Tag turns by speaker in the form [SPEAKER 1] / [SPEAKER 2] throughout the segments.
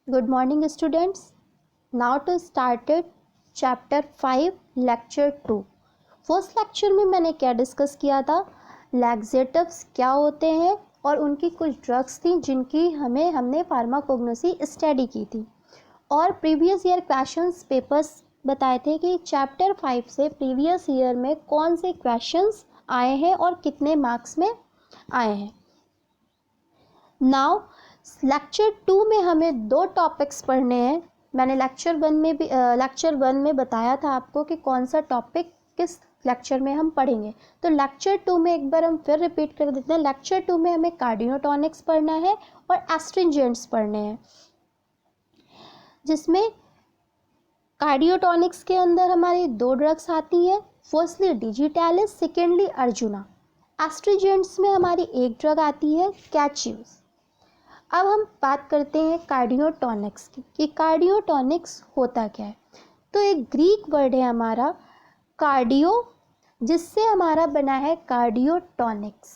[SPEAKER 1] Good morning students. Now to started chapter 5 lecture 2. First lecture में मैंने क्या discuss किया था, लैक्सेटिव्स क्या होते हैं और उनकी कुछ ड्रग्स थी जिनकी हमने फार्माकोग्नोसी स्टडी की थी और प्रीवियस ईयर क्वेश्चंस पेपर्स बताए थे कि चैप्टर 5 से प्रीवियस ईयर में कौन से क्वेश्चंस आए हैं और कितने मार्क्स में आए हैं. नाउ लेक्चर 2 में हमें दो टॉपिक्स पढ़ने हैं. मैंने लेक्चर 1 में बताया था आपको कि कौन सा टॉपिक किस लेक्चर में हम पढ़ेंगे. तो लेक्चर 2 में एक बार हम फिर रिपीट कर देते हैं. लेक्चर 2 में हमें कार्डियोटॉनिक्स पढ़ना है और एस्ट्रिंजेंट्स पढ़ने हैं, जिसमें कार्डियोटॉनिक्स के अंदर हमारी दो ड्रग्स आती हैं. Firstly digitalis, secondly arjuna. Astringents में हमारी एक ड्रग आती है कैच्यूस. अब हम बात करते हैं कार्डियोटॉनिक्स की कि कार्डियोटॉनिक्स होता क्या है. तो एक ग्रीक वर्ड है हमारा कार्डियो, जिससे हमारा बना है कार्डियोटॉनिक्स.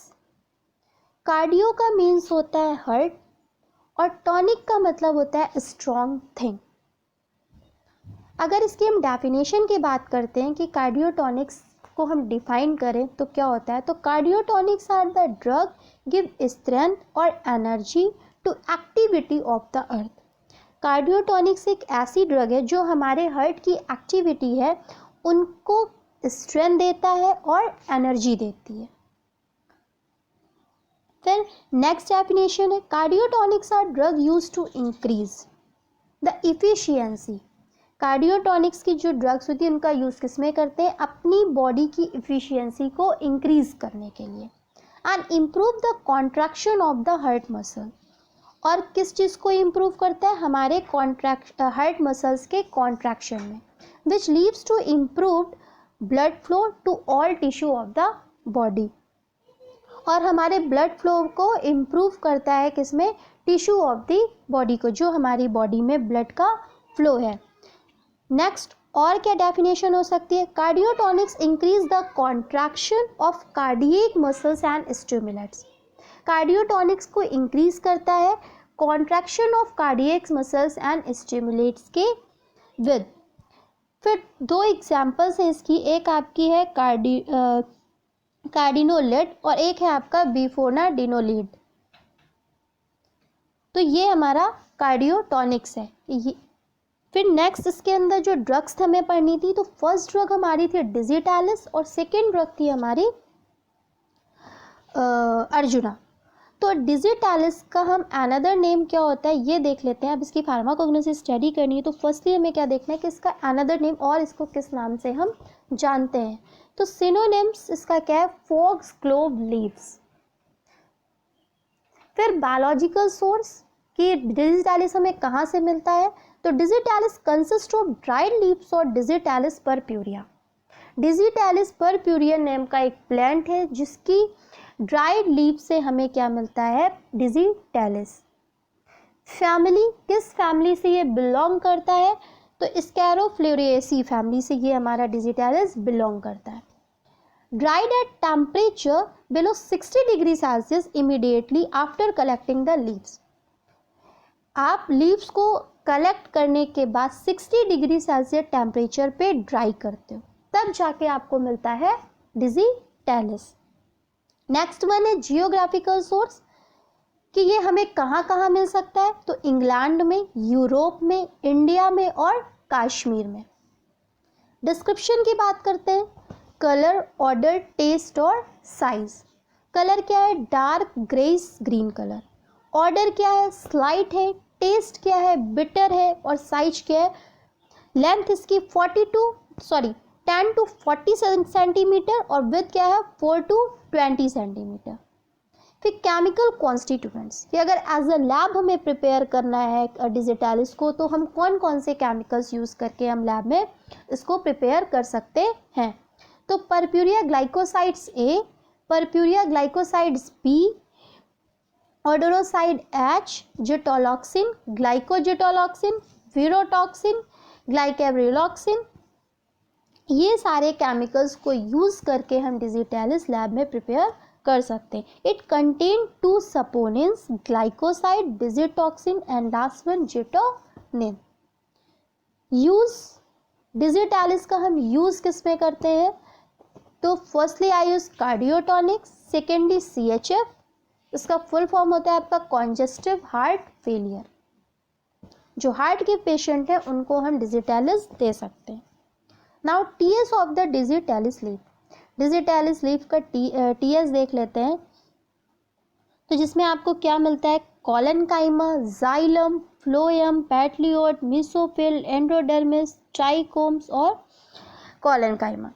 [SPEAKER 1] कार्डियो का मीन्स होता है हार्ट और टॉनिक का मतलब होता है स्ट्रॉन्ग थिंग. अगर इसकी हम डेफिनेशन की बात करते हैं कि कार्डियोटॉनिक्स को हम डिफाइन करें तो क्या होता है, तो cardiotonics are the drug give strength और energy to activity of the earth. Cardiotonics एक ऐसी ड्रग है जो हमारे हार्ट की एक्टिविटी है उनको स्ट्रेंथ देता है और एनर्जी देती है. फिर नेक्स्ट डेफिनेशन है cardiotonics are drug use to increase the efficiency. Cardiotonics की जो ड्रग्स होती है उनका यूज़ किस में करते हैं, अपनी बॉडी की इफिशियंसी को इंक्रीज करने के लिए. And improve the contraction of the heart muscle. और किस चीज़ को इम्प्रूव करता है, हमारे हार्ट मसल्स के कॉन्ट्रैक्शन में, which leads to improved blood flow to all tissue of the body. और हमारे ब्लड फ्लो को इम्प्रूव करता है किसमें, टिश्यू ऑफ द बॉडी को, जो हमारी बॉडी में ब्लड का फ्लो है. नेक्स्ट और क्या डेफिनेशन हो सकती है, cardiotonics increase the contraction of cardiac muscles and stimulates. Cardiotonics को इंक्रीज करता है contraction of cardiac muscles and stimulates के विद. फिर दो एग्जांपल्स हैं इसकी, एक आपकी है कार्डिनोलेड और एक है आपका बिफोनाडिनोलेड. तो ये हमारा कार्डियोटॉनिक्स है. फिर नेक्स्ट इसके अंदर जो ड्रग्स हमें पढ़नी थी, तो फर्स्ट ड्रग हमारी थी डिजिटैलिस और सेकेंड ड्रग थी हमारी अर्जुना. तो डिजिटैलिस का हम अनदर नेम क्या होता है ये देख लेते हैं. अब इसकी फार्माकोग्नोसी स्टडी करनी है तो फर्स्टली हमें क्या देखना है कि इसका अनदर नेम और इसको किस नाम से हम जानते हैं. तो सिनोनिम्स इसका क्या है, फॉक्सग्लोव लीव्स. फिर बायोलॉजिकल सोर्स कि डिजिटैलिस हमें कहाँ से मिलता है, तो digitalis consist of dried leaves और digitalis purpurea. Digitalis purpurea name का एक प्लांट है जिसकी ड्राइड लीव से हमें क्या मिलता है, डिजिटैलिस. फैमिली, किस फैमिली से ये बिलोंग करता है, तो स्कैरोफ्लोरिएसी फैमिली से ये हमारा डिजिटैलिस बिलोंग करता है. Dried at temperature below 60 degree Celsius immediately after collecting the leaves. आप लीव्स को कलेक्ट करने के बाद 60 डिग्री सेल्सियस टेम्परेचर पे ड्राई करते हो, तब जाके आपको मिलता है डिजिटैलिस. नेक्स्ट वन है जियोग्राफिकल सोर्स कि ये हमें कहाँ कहाँ मिल सकता है, तो इंग्लैंड में, यूरोप में, इंडिया में और कश्मीर में. डिस्क्रिप्शन की बात करते हैं, कलर, ऑर्डर, टेस्ट और साइज. कलर क्या है, dark grace green colour. Order क्या है, स्लाइट है. टेस्ट क्या है, बिटर है. और साइज क्या है, लेंथ इसकी 10 to 40 सेंटीमीटर और विड्थ क्या है 4 to 20 सेंटीमीटर. फिर केमिकल कॉन्स्टिट्यूएंट्स कि अगर एज अ लैब हमें प्रिपेयर करना है डिजिटैलिस को तो हम कौन कौन से केमिकल्स यूज़ करके हम लैब में इसको प्रिपेयर कर सकते हैं. तो purpurea glycosides A, purpurea glycosides B, ऑडोरोसाइड H, जिटोलॉक्सिन, ग्लाइकोजिटोलॉक्सिन, वीरोटॉक्सिन, ग्लाइकेब्रिलॉक्सिन. ये सारे केमिकल्स को यूज़ करके हम डिजिटैलिस लैब में प्रिपेयर कर सकते हैं। It contain 2 saponins, glycoside, digitoxin and last one gitonin. Use digitalis का हम यूज किस में करते हैं? तो firstly I use cardiotonics, secondly CHF, इसका फुल फॉर्म होता है आपका कॉन्जेस्टिव हार्ट फेलियर। जो हार्ट के पेशेंट हैं उनको हम डिजिटैलिस दे सकते हैं। Now TS of the digitalis leaf, digitalis leaf का TS देख लेते हैं। तो जिसमें आपको क्या मिलता है? Collenchyma, xylem, phloem, petiolate, mesophyll, endodermis, trichomes और कॉलनकाइमा,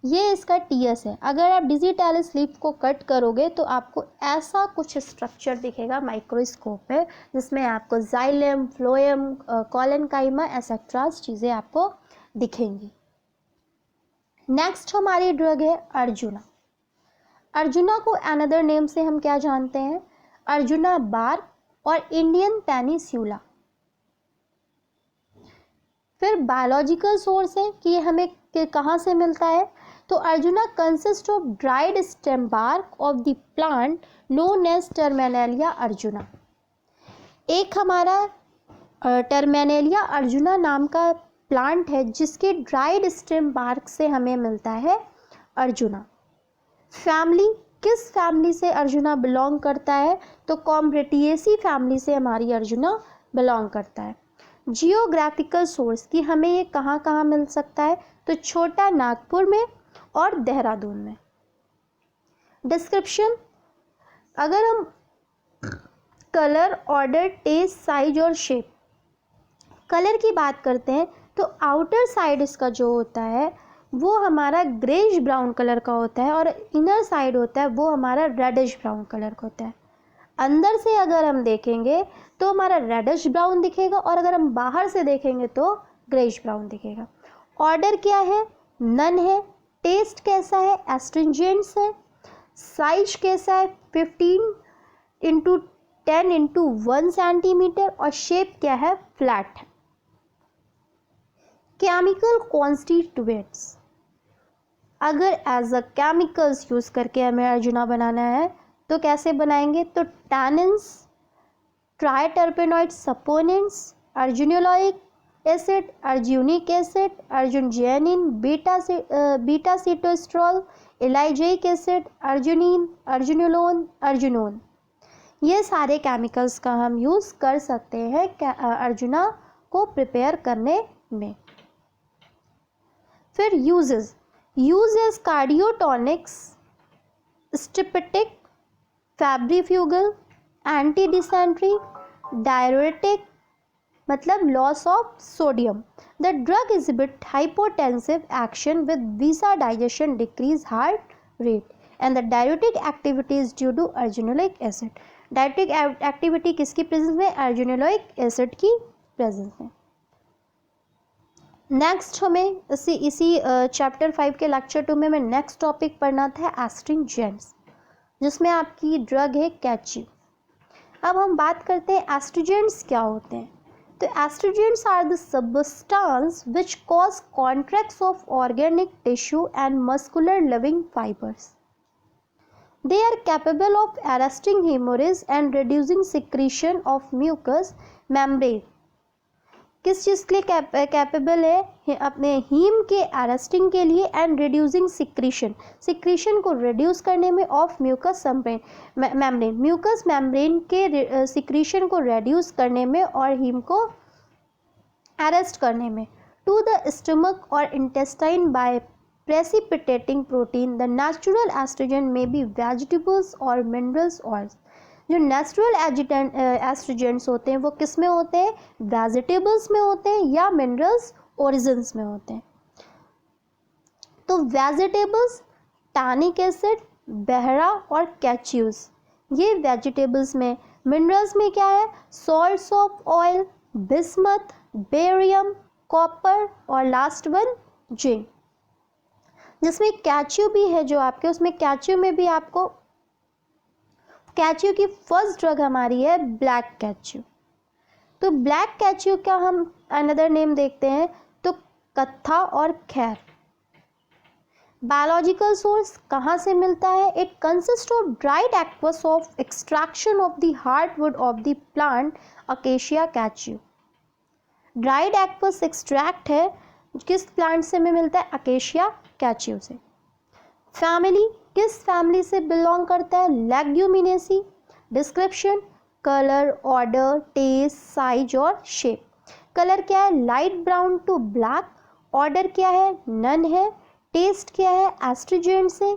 [SPEAKER 1] ये इसका TS है। अगर आप डिजिटैलिस लीफ को कट करोगे तो आपको ऐसा कुछ स्ट्रक्चर दिखेगा माइक्रोस्कोप में, जिसमें आपको जाइलम, फ्लोएम, कॉलनकाइमा एसेट्रा चीज़ें आपको दिखेंगी। नेक्स्ट हमारी ड्रग है अर्जुना। अर्जुना को अनदर नेम से हम क्या जानते हैं? अर्जुना बार और इंडियन पेनिस्यूला। फिर बायोलॉजिकल सोर्स है कि ये हमें कहाँ से मिलता है? तो Arjuna consist of dried stem bark of the plant known as Terminalia Arjuna. एक हमारा टर्मिनेलिया अर्जुना नाम का प्लांट है जिसके ड्राइड स्टेम बार्क से हमें मिलता है अर्जुना। फैमिली, किस फैमिली से अर्जुना बिलोंग करता है? तो कॉम्ब्रेटिएसी फैमिली से हमारी अर्जुना बिलोंग करता है। जियोग्राफिकल सोर्स कि हमें ये कहाँ कहाँ मिल सकता है? तो छोटा नागपुर में और देहरादून में। डिस्क्रिप्शन, अगर हम कलर, ऑर्डर, टेस्ट, साइज और शेप, कलर की बात करते हैं तो आउटर साइड इसका जो होता है वो हमारा ग्रेश ब्राउन कलर का होता है और इनर साइड होता है वो हमारा रेडिश ब्राउन कलर का होता है। अंदर से अगर हम देखेंगे तो हमारा रेडिश ब्राउन दिखेगा और अगर हम बाहर से देखेंगे तो ग्रेश ब्राउन दिखेगा। ऑर्डर क्या है? नन है। टेस्ट कैसा है? एस्ट्रिंजेंट्स है। साइज कैसा है? 15 इंटू 10 इंटू 1 सेंटीमीटर और शेप क्या है? फ्लैट है। केमिकल कॉन्स्टिट्यूएंट्स, अगर एज अ केमिकल्स यूज करके हमें अर्जुना बनाना है तो कैसे बनाएंगे? तो tannins, triterpenoid saponins, arjunolic acid, arjunic acid, arjungenin, beta sitosterol, ellagic acid, arjunin, arjunolone, arjunone, ये सारे केमिकल्स का हम यूज़ कर सकते हैं अर्जुना को प्रिपेयर करने में। फिर uses, use as cardiotonics, styptic, febrifugal, anti dysentery, diuretic, मतलब loss of sodium. The drug exhibit hypotensive action with visa digestion, decrease heart rate and the diuretic activity is due to arjunolic acid. Diuretic activity किसकी presence में? Arjunolic acid की presence में। Next हमें इसी chapter 5 के lecture 2 में next topic पढ़ना था एस्ट्रिंजेंट्स, जिसमें आपकी ड्रग है कैच्यू। अब हम बात करते हैं एस्ट्रिजेंट्स क्या होते हैं। तो astringents are the substance which cause contracts of organic tissue and muscular living fibers. They are capable of arresting hemorrhage and reducing secretion of mucous membrane. किस चीज़ के लिए कैपेबल है? अपने हीम के अरेस्टिंग के लिए एंड रिड्यूसिंग सिक्रीशन को reduce करने में of mucous membrane, mucous membrane के सिक्रीशन को रिड्यूस करने में और हीम को अरेस्ट करने में। टू द स्टमक और intestine by precipitating protein. The natural astringent में बी वेजिटेबल्स और मिनरल्स ऑयल्स। जो नेचुरल एस्ट्रोजेंट्स होते हैं वो किस में होते हैं? वेजिटेबल्स में होते हैं या मिनरल्स ओरिजिन्स में होते हैं। तो वेजिटेबल्स टैनिक एसिड, बहरा और कैच्यूज, ये वेजिटेबल्स में। मिनरल्स में क्या है? Salts of oil, bismuth, barium, copper और लास्ट वन जिंक। जिसमें कैच्यू भी है जो आपके, उसमें कैच्यू में भी आपको, कैच्यू की फर्स्ट ड्रग हमारी है ब्लैक कैच्यू। तो ब्लैक कैच्यू का हम अनदर नेम देखते हैं तो कत्था और खैर। बायोलॉजिकल सोर्स कहाँ से मिलता है? It consist of dried aqueous of extraction of the hardwood of the plant acacia catechu. Dried aqueous extract है किस प्लांट से में मिलता है? अकेशिया कैच्यू से। फैमिली किस फैमिली से बिलोंग करता है? Leguminaceae. Description colour, odour, taste, size और शेप। कलर क्या है? Light brown to black. Odour क्या है? नन है। टेस्ट क्या है? एस्ट्रिजेंट है।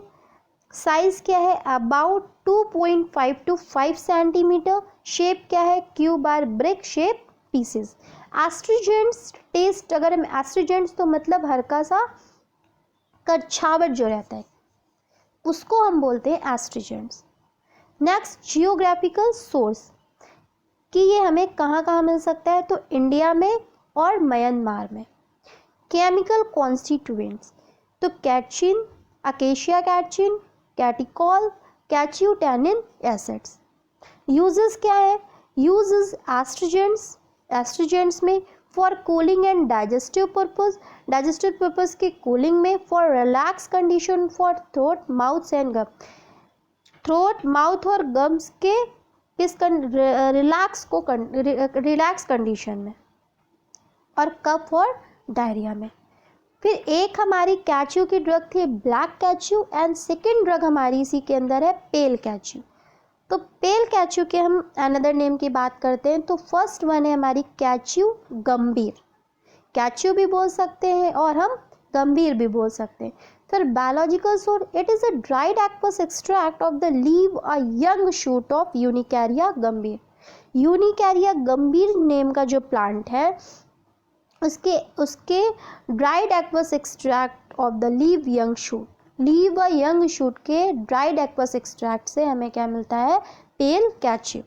[SPEAKER 1] साइज क्या है? About 2.5 to 5 centimetre. शेप क्या है? Cube or brick shape pieces. Astringents taste, अगर हम एस्ट्रिजेंट्स तो मतलब हल्का सा कड़छावट जो रहता है उसको हम बोलते हैं एस्ट्रिजेंट्स। नेक्स्ट जियोग्राफिकल सोर्स कि ये हमें कहाँ कहाँ मिल सकता है? तो इंडिया में और म्यांमार में। केमिकल कॉन्स्टिट्यूएंट्स तो catechin, acacia catechin, catechol, catechu tannin acids. Uses क्या है? यूजेस एस्ट्रिजेंट्स, एस्ट्रिजेंट्स में for cooling and digestive purpose के कूलिंग में, for relax condition for throat, mouth and gum. Throat, mouth और गम्स के किस रिलैक्स कंडीशन में, और कफ और डायरिया में। फिर एक हमारी कैच्यू की ड्रग थी ब्लैक कैच्यू एंड सेकेंड ड्रग हमारी इसी के अंदर है पेल कैच्यू। तो पेल कैच्यू के हम अनदर नेम की बात करते हैं तो फर्स्ट वन है हमारी कैच्यू गंभीर। कैच्यू भी बोल सकते हैं और हम गंभीर भी बोल सकते हैं। फिर biological source, it is a dried aqueous extract of the leave a young shoot of uncaria gambir. Uncaria gambir name का जो प्लांट है उसके dried aqueous extract of the leave young shoot, leave a young shoot के dried aqueous extract से हमें क्या मिलता है? Pale catechu.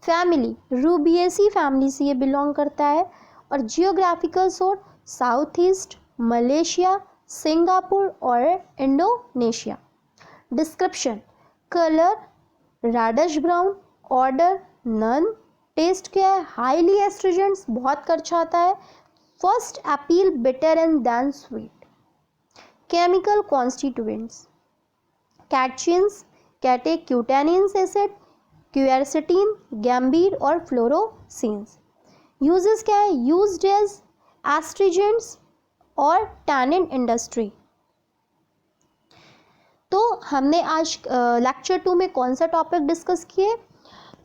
[SPEAKER 1] Family rubiaceae family से ये बिलोंग करता है। और geographical source south east, Malaysia, Singapore और Indonesia. Description colour reddish brown. Odour none. Test क्या है? हाईली एस्ट्रिजेंट्स, बहुत कड़छाता है। First appeal bitter and then sweet. Chemical constituents catechins, catechutannins acid, quercetin, gambir और फ्लोरोसिन्स। यूजेस क्या है? Used as एस्ट्रिजेंट्स और टैनिन इंडस्ट्री। तो हमने आज लेक्चर 2 में कौन सा टॉपिक डिस्कस किए?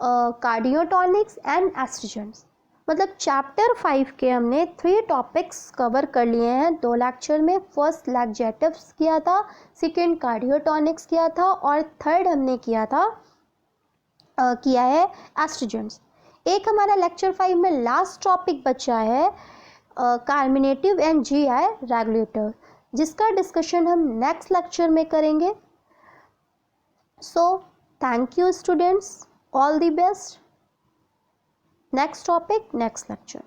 [SPEAKER 1] कार्डियोटॉनिक्स एंड एस्ट्रिजेंट्स। मतलब चैप्टर 5 के हमने 3 टॉपिक्स कवर कर लिए हैं 2 लेक्चर में। फर्स्ट लैक्जेटिव्स किया था, सेकेंड कार्डियोटॉनिक्स किया था और थर्ड हमने किया है एस्ट्रिजेंट्स। एक हमारा लेक्चर 5 में लास्ट टॉपिक बचा है कार्मिनेटिव एंड जीआई रेगुलेटर, जिसका डिस्कशन हम नेक्स्ट लेक्चर में करेंगे। So thank you students, all the best. Next topic next lecture.